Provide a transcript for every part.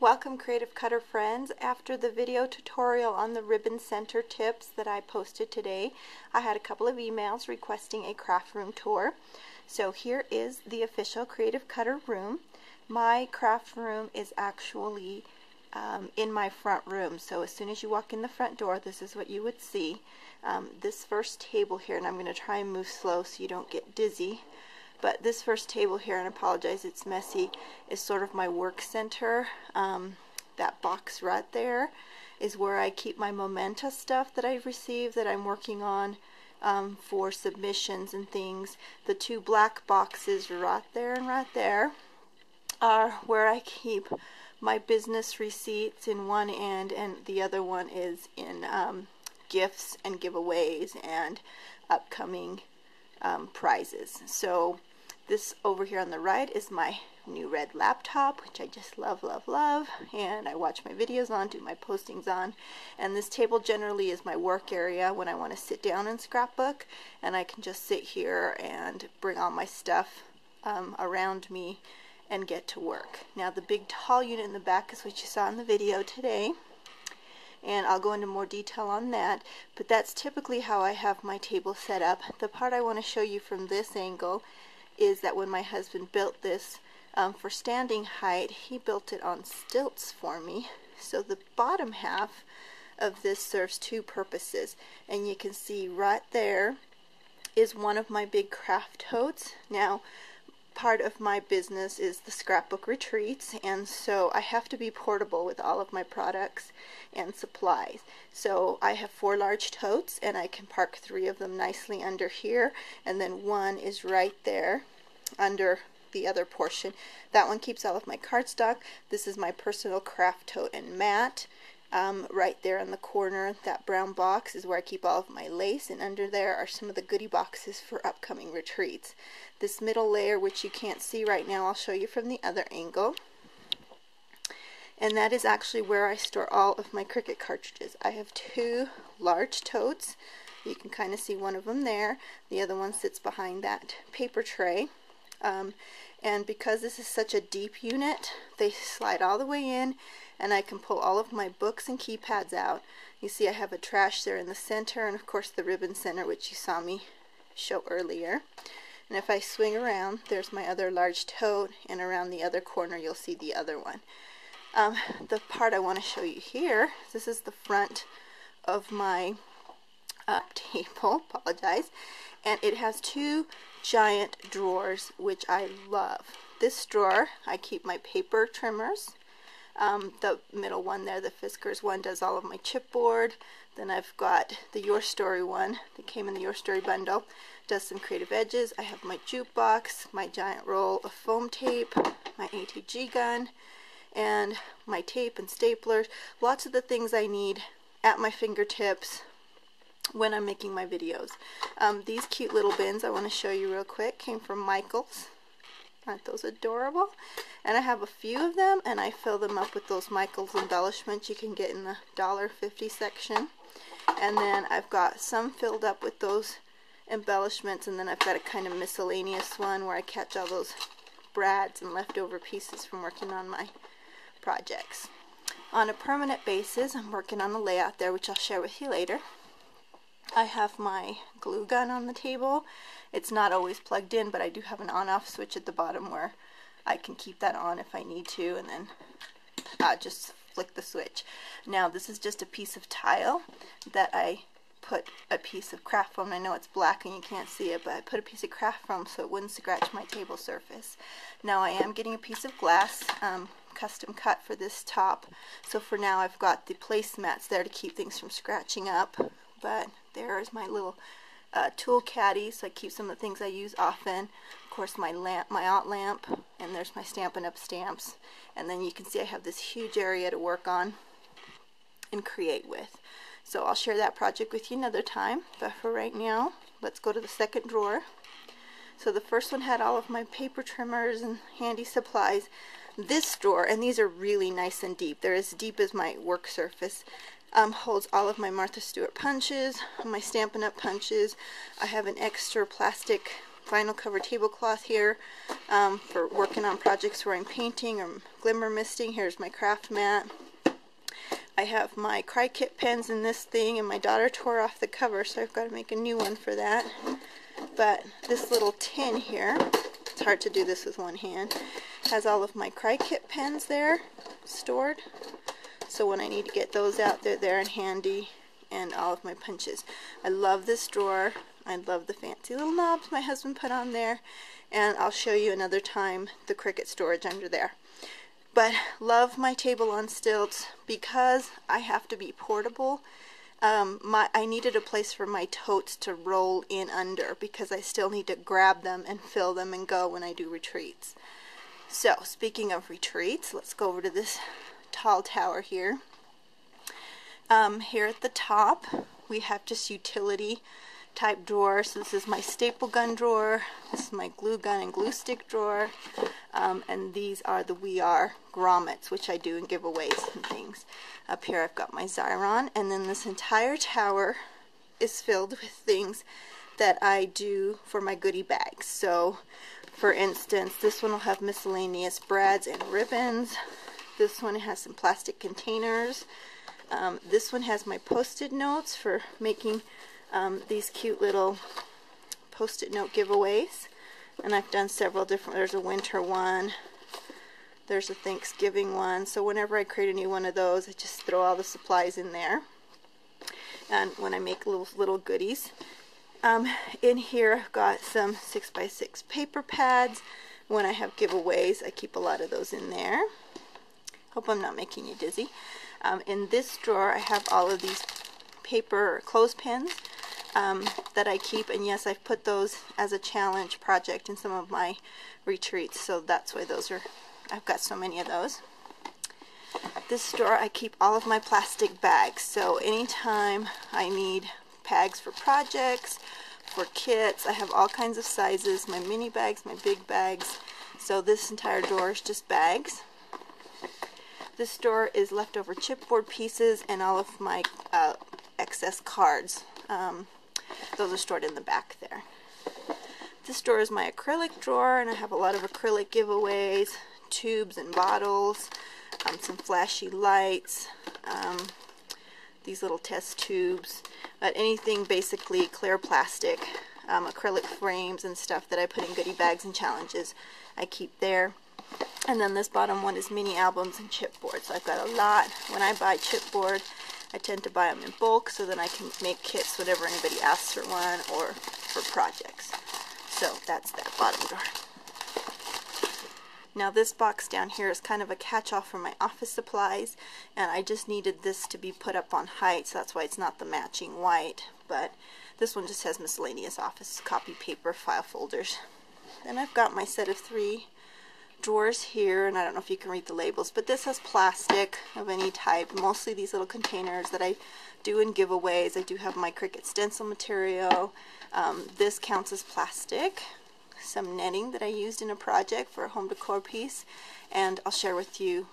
Welcome Creative Cutter friends. After the video tutorial on the ribbon center tips that I posted today, I had a couple of emails requesting a craft room tour. So here is the official Creative Cutter room. My craft room is actually in my front room. So as soon as you walk in the front door, this is what you would see. This first table here, and I'm going to try and move slow so you don't get dizzy. But this first table here, and I apologize it's messy, is sort of my work center. That box right there is where I keep my Momenta stuff that I've received that I'm working on for submissions and things. The two black boxes right there and right there are where I keep my business receipts in one end, and the other one is in gifts and giveaways and upcoming prizes. So this over here on the right is my new red laptop, which I just love, and I watch my videos on, do my postings on. And this table generally is my work area when I want to sit down and scrapbook, and I can just sit here and bring all my stuff around me and get to work. Now the big tall unit in the back is what you saw in the video today, and I'll go into more detail on that, but that's typically how I have my table set up. The part I want to show you from this angle is that when my husband built this for standing height, he built it on stilts for me. So the bottom half of this serves two purposes, and you can see right there is one of my big craft totes. Now part of my business is the scrapbook retreats, and so I have to be portable with all of my products and supplies. So I have 4 large totes, and I can park 3 of them nicely under here, and then one is right there under the other portion. That one keeps all of my cardstock. This is my personal craft tote and mat. Right there in the corner, that brown box is where I keep all of my lace, and under there are some of the goodie boxes for upcoming retreats. This middle layer, which you can't see right now, I'll show you from the other angle, and that is actually where I store all of my Cricut cartridges. I have 2 large totes. You can kind of see one of them there. The other one sits behind that paper tray. And because this is such a deep unit, they slide all the way in, and I can pull all of my books and keypads out. You see I have a trash there in the center, and of course the ribbon center, which you saw me show earlier. And if I swing around, there's my other large tote, and around the other corner you'll see the other one. The part I want to show you here, this is the front of my table, apologize, and it has 2 giant drawers, which I love. This drawer, I keep my paper trimmers. The middle one there, the Fiskars one, does all of my chipboard. Then I've got the Your Story one that came in the Your Story bundle, does some creative edges. I have my jukebox, my giant roll of foam tape, my ATG gun, and my tape and staplers. Lots of the things I need at my fingertips when I'm making my videos. These cute little bins I want to show you real quick came from Michael's. Aren't those adorable? And I have a few of them, and I fill them up with those Michael's embellishments you can get in the $1.50 section. And then I've got some filled up with those embellishments, and then I've got a kind of miscellaneous one where I catch all those brads and leftover pieces from working on my projects. On a permanent basis, I'm working on a layout there, which I'll share with you later. I have my glue gun on the table. It's not always plugged in, but I do have an on-off switch at the bottom where I can keep that on if I need to, and then just flick the switch. Now this is just a piece of tile that I put a piece of craft foam. I know it's black and you can't see it, but I put a piece of craft foam so it wouldn't scratch my table surface. Now I am getting a piece of glass custom cut for this top, so for now I've got the placemats there to keep things from scratching up. But there's my little tool caddy, so I keep some of the things I use often. Of course my lamp, my aunt lamp, and there's my Stampin' Up! Stamps. And then you can see I have this huge area to work on and create with. So I'll share that project with you another time, but for right now, let's go to the second drawer. So the first one had all of my paper trimmers and handy supplies. This drawer, and these are really nice and deep, they're as deep as my work surface, holds all of my Martha Stewart punches, my Stampin' Up! Punches. I have an extra plastic vinyl cover tablecloth here for working on projects where I'm painting or glimmer misting. Here's my craft mat. I have my Cry-Kit pens in this thing, and my daughter tore off the cover, so I've got to make a new one for that. But this little tin here, it's hard to do this with one hand, has all of my Cry-Kit pens there stored. So when I need to get those out, they're there and handy, and all of my punches. I love this drawer. I love the fancy little knobs my husband put on there, and I'll show you another time the Cricut storage under there. But love my table on stilts because I have to be portable. I needed a place for my totes to roll in under because I still need to grab them and fill them and go when I do retreats. So speaking of retreats, let's go over to this tall tower here. Here at the top we have just utility type drawer. So this is my staple gun drawer, this is my glue gun and glue stick drawer, and these are the We Are grommets, which I do in giveaways and things. Up here I've got my Xyron, and then this entire tower is filled with things that I do for my goodie bags. So for instance, this one will have miscellaneous brads and ribbons. This one has some plastic containers. This one has my post-it notes for making these cute little post-it note giveaways, and I've done several different. There's a winter one, there's a Thanksgiving one, so whenever I create a new one of those, I just throw all the supplies in there. And when I make little goodies, in here I've got some 6x6 paper pads. When I have giveaways, I keep a lot of those in there. Hope I'm not making you dizzy. In this drawer I have all of these paper clothespins that I keep, and yes, I've put those as a challenge project in some of my retreats, so that's why those are, I've got so many of those. This drawer I keep all of my plastic bags, so anytime I need bags for projects, for kits, I have all kinds of sizes, my mini bags, my big bags, so this entire drawer is just bags. This drawer is leftover chipboard pieces and all of my excess cards. Those are stored in the back there. This drawer is my acrylic drawer, and I have a lot of acrylic giveaways, tubes and bottles, some flashy lights, these little test tubes, but anything basically clear plastic, acrylic frames and stuff that I put in goodie bags and challenges, I keep there. And then this bottom one is mini albums and chipboard. So I've got a lot. When I buy chipboard, I tend to buy them in bulk so then I can make kits whenever anybody asks for one or for projects. So that's that bottom drawer. Now this box down here is kind of a catch-all for my office supplies, and I just needed this to be put up on height, so that's why it's not the matching white. But this one just has miscellaneous office copy paper, file folders. Then I've got my set of 3 drawers here, and I don't know if you can read the labels, but this has plastic of any type, mostly these little containers that I do in giveaways. I do have my Cricut stencil material. This counts as plastic. Some netting that I used in a project for a home decor piece, and I'll share with you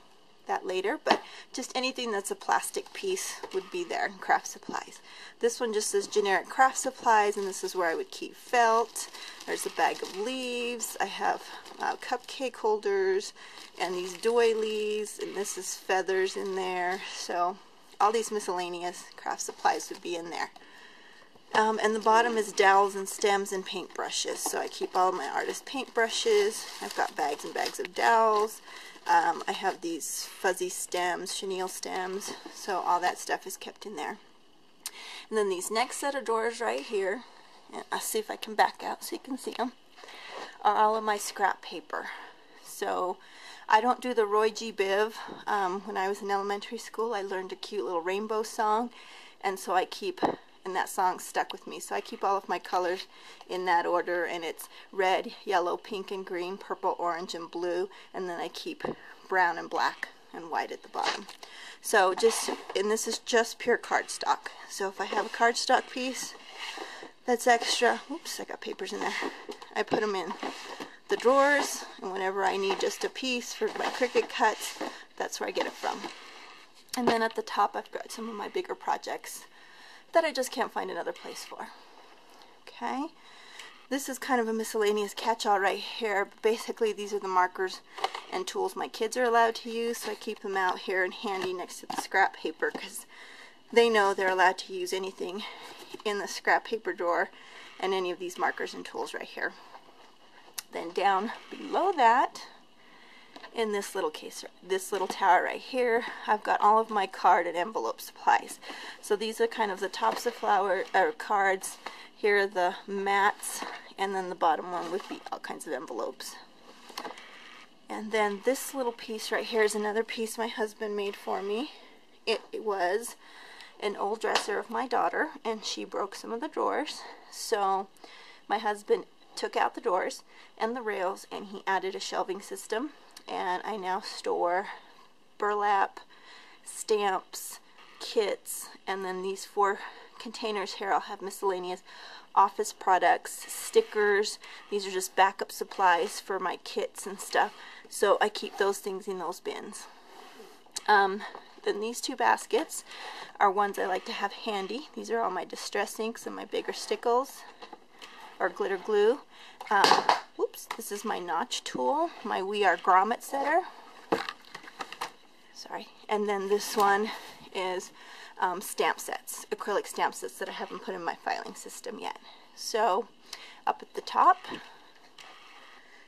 that later, but just anything that's a plastic piece would be there in craft supplies. This one just says generic craft supplies, and this is where I would keep felt. There's a bag of leaves. I have cupcake holders and these doilies, and this is feathers in there. So all these miscellaneous craft supplies would be in there. And the bottom is dowels and stems and paintbrushes. So I keep all of my artist paintbrushes. I've got bags and bags of dowels. I have these fuzzy stems, chenille stems, so all that stuff is kept in there. And then these next set of drawers right here, and I'll see if I can back out so you can see them, are all of my scrap paper. So I don't do the Roy G. Biv. When I was in elementary school, I learned a cute little rainbow song, and so I keep, and that song stuck with me. So I keep all of my colors in that order, and it's red, yellow, pink, and green, purple, orange, and blue, and then I keep brown and black and white at the bottom. So just, and this is just pure cardstock. So if I have a cardstock piece that's extra, oops, I got papers in there, I put them in the drawers, and whenever I need just a piece for my Cricut cuts, that's where I get it from. And then at the top I've got some of my bigger projects that I just can't find another place for. Okay, This is kind of a miscellaneous catch-all right here. But basically, these are the markers and tools my kids are allowed to use, so I keep them out here and handy next to the scrap paper because they know they're allowed to use anything in the scrap paper drawer and any of these markers and tools right here. Then down below that, in this little case, this little tower right here, I've got all of my card and envelope supplies. So these are kind of the tops of cards. Here are the mats, and then the bottom one would be all kinds of envelopes. And then this little piece right here is another piece my husband made for me. It was an old dresser of my daughter, and she broke some of the drawers. So my husband took out the drawers and the rails, and he added a shelving system. And I now store burlap, stamps, kits, and then these 4 containers here I'll have miscellaneous office products, stickers. These are just backup supplies for my kits and stuff. So I keep those things in those bins. Then these 2 baskets are ones I like to have handy. These are all my distress inks and my bigger stickles or glitter glue. Oops, this is my notch tool, my We Are grommet setter. Sorry. And then this one is stamp sets, acrylic stamp sets that I haven't put in my filing system yet. So up at the top,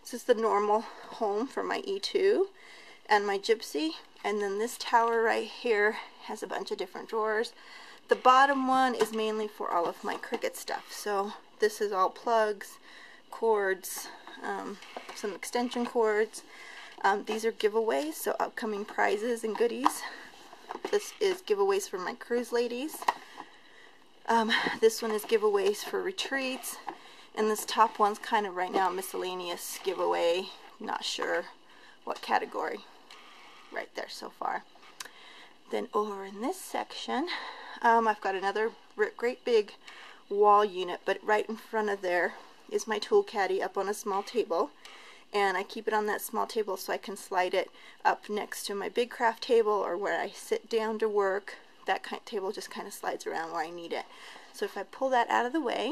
this is the normal home for my E2 and my Gypsy. And then this tower right here has a bunch of different drawers. The bottom one is mainly for all of my Cricut stuff. So this is all plugs, cords, some extension cords. These are giveaways, so upcoming prizes and goodies. This is giveaways for my cruise ladies. This one is giveaways for retreats. And this top one's kind of right now miscellaneous giveaway. Not sure what category right there so far. Then over in this section, I've got another great big wall unit, but right in front of there is my tool caddy up on a small table. And I keep it on that small table so I can slide it up next to my big craft table or where I sit down to work. That table just kind of slides around where I need it. So if I pull that out of the way,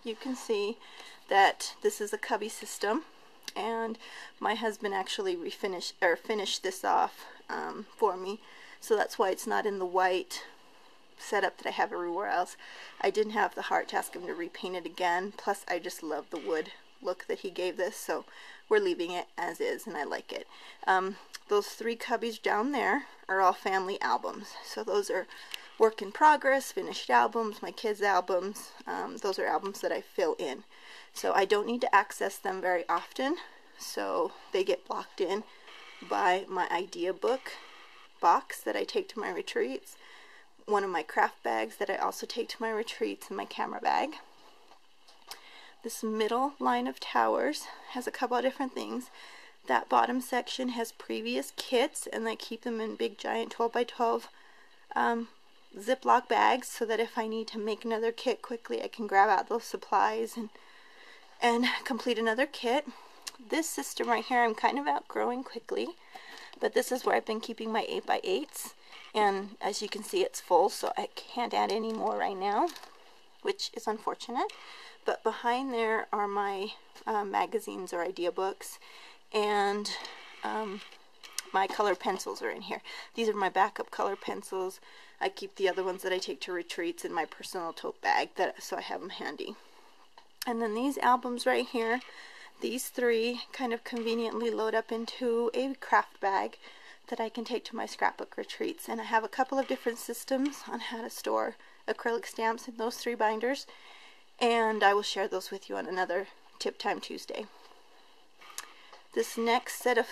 you can see that this is a Cubby system, and my husband actually finished this off for me. So that's why it's not in the white setup that I have everywhere else. I didn't have the heart to ask him to repaint it again. Plus, I just love the wood look that he gave this, so we're leaving it as is, and I like it. Those 3 cubbies down there are all family albums. So those are work in progress, finished albums, my kids' albums. Those are albums that I fill in. So I don't need to access them very often, so they get blocked in by my idea book box that I take to my retreats, one of my craft bags that I also take to my retreats, and my camera bag. This middle line of towers has a couple of different things. That bottom section has previous kits, and I keep them in big giant 12 by 12 Ziploc bags so that if I need to make another kit quickly, I can grab out those supplies and complete another kit. This system right here I'm kind of outgrowing quickly, but this is where I've been keeping my 8x8s. And as you can see, it's full, so I can't add any more right now, which is unfortunate. But behind there are my magazines or idea books, and my color pencils are in here. These are my backup color pencils. I keep the other ones that I take to retreats in my personal tote bag, so I have them handy. And then these albums right here, these 3 kind of conveniently load up into a craft bag that I can take to my scrapbook retreats. And I have a couple of different systems on how to store acrylic stamps in those 3 binders, and I will share those with you on another Tip Time Tuesday. This next set of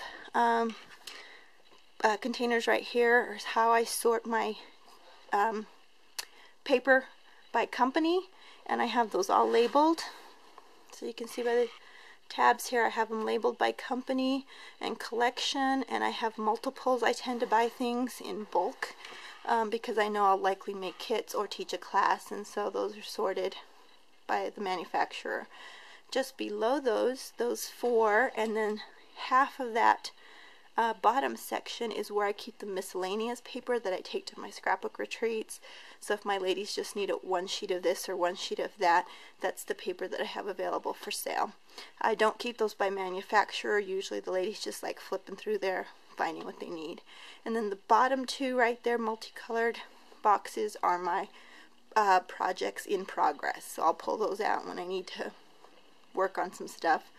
containers right here is how I sort my paper by company, and I have those all labeled. So you can see by the tabs here, I have them labeled by company and collection, and I have multiples. I tend to buy things in bulk because I know I'll likely make kits or teach a class, and so those are sorted by the manufacturer. Just below those 4, and then half of that bottom section is where I keep the miscellaneous paper that I take to my scrapbook retreats. So if my ladies just need one sheet of this or one sheet of that, that's the paper that I have available for sale. I don't keep those by manufacturer. Usually the ladies just like flipping through there, finding what they need. And then the bottom two right there, multicolored boxes, are my projects in progress. So I'll pull those out when I need to work on some stuff.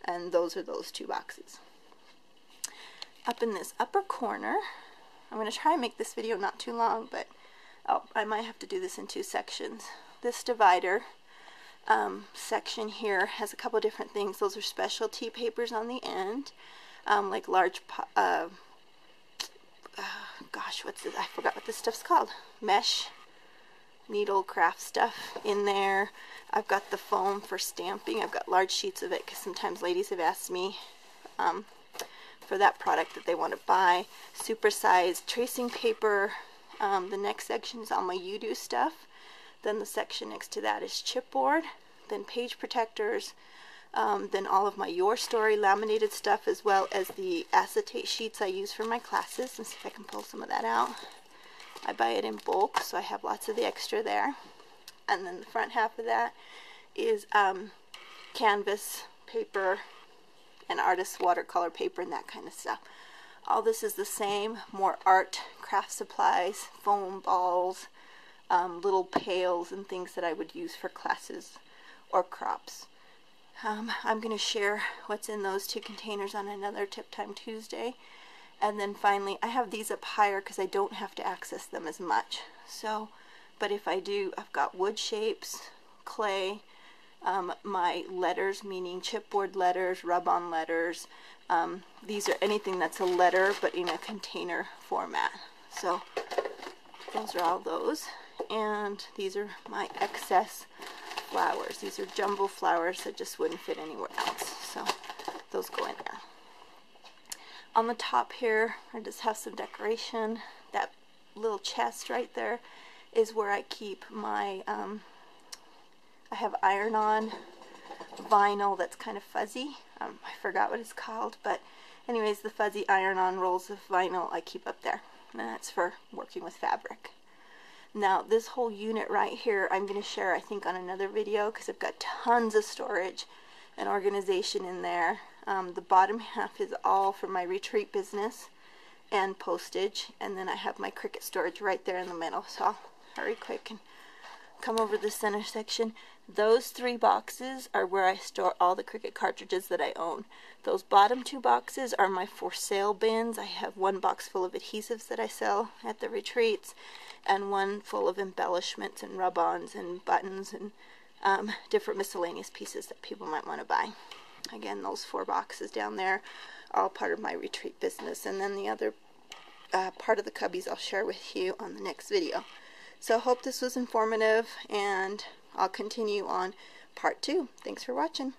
And those are those two boxes. Up in this upper corner, I'm going to try and make this video not too long, but I might have to do this in two sections. This divider section here has a couple different things. Those are specialty papers on the end, like large, gosh, what's this? I forgot what this stuff's called. Mesh, needle craft stuff in there. I've got the foam for stamping. I've got large sheets of it because sometimes ladies have asked me for that product that they want to buy. Supersized tracing paper. The next section is all my UDO stuff. Then the section next to that is chipboard. Then page protectors. Then all of my Your Story laminated stuff, as well as the acetate sheets I use for my classes. Let's see if I can pull some of that out. I buy it in bulk, so I have lots of the extra there. And then the front half of that is canvas paper and artist's watercolor paper and that kind of stuff. All this is the same, more art, craft supplies, foam balls, little pails and things that I would use for classes or crops. I'm going to share what's in those two containers on another Tip Time Tuesday. And then finally, I have these up higher because I don't have to access them as much. So, but if I do, I've got wood shapes, clay, my letters, meaning chipboard letters, rub-on letters. These are anything that's a letter, but in a container format. So those are all those. And these are my excess flowers. These are jumbo flowers that just wouldn't fit anywhere else. So those go in there. On the top here, I just have some decoration. That little chest right there is where I keep my, I have iron-on vinyl that's kind of fuzzy. I forgot what it's called, but anyways, the fuzzy iron-on rolls of vinyl I keep up there. And that's for working with fabric. Now, this whole unit right here, I'm going to share, I think, on another video, because I've got tons of storage and organization in there. The bottom half is all for my retreat business and postage, and then I have my Cricut storage right there in the middle. So I'll hurry quick and come over the center section. Those three boxes are where I store all the Cricut cartridges that I own. Those bottom two boxes are my for sale bins. I have one box full of adhesives that I sell at the retreats, and one full of embellishments and rub-ons and buttons and different miscellaneous pieces that people might want to buy. Again, those 4 boxes down there are all part of my retreat business, and then the other part of the cubbies I'll share with you on the next video. So I hope this was informative, and I'll continue on part 2. Thanks for watching.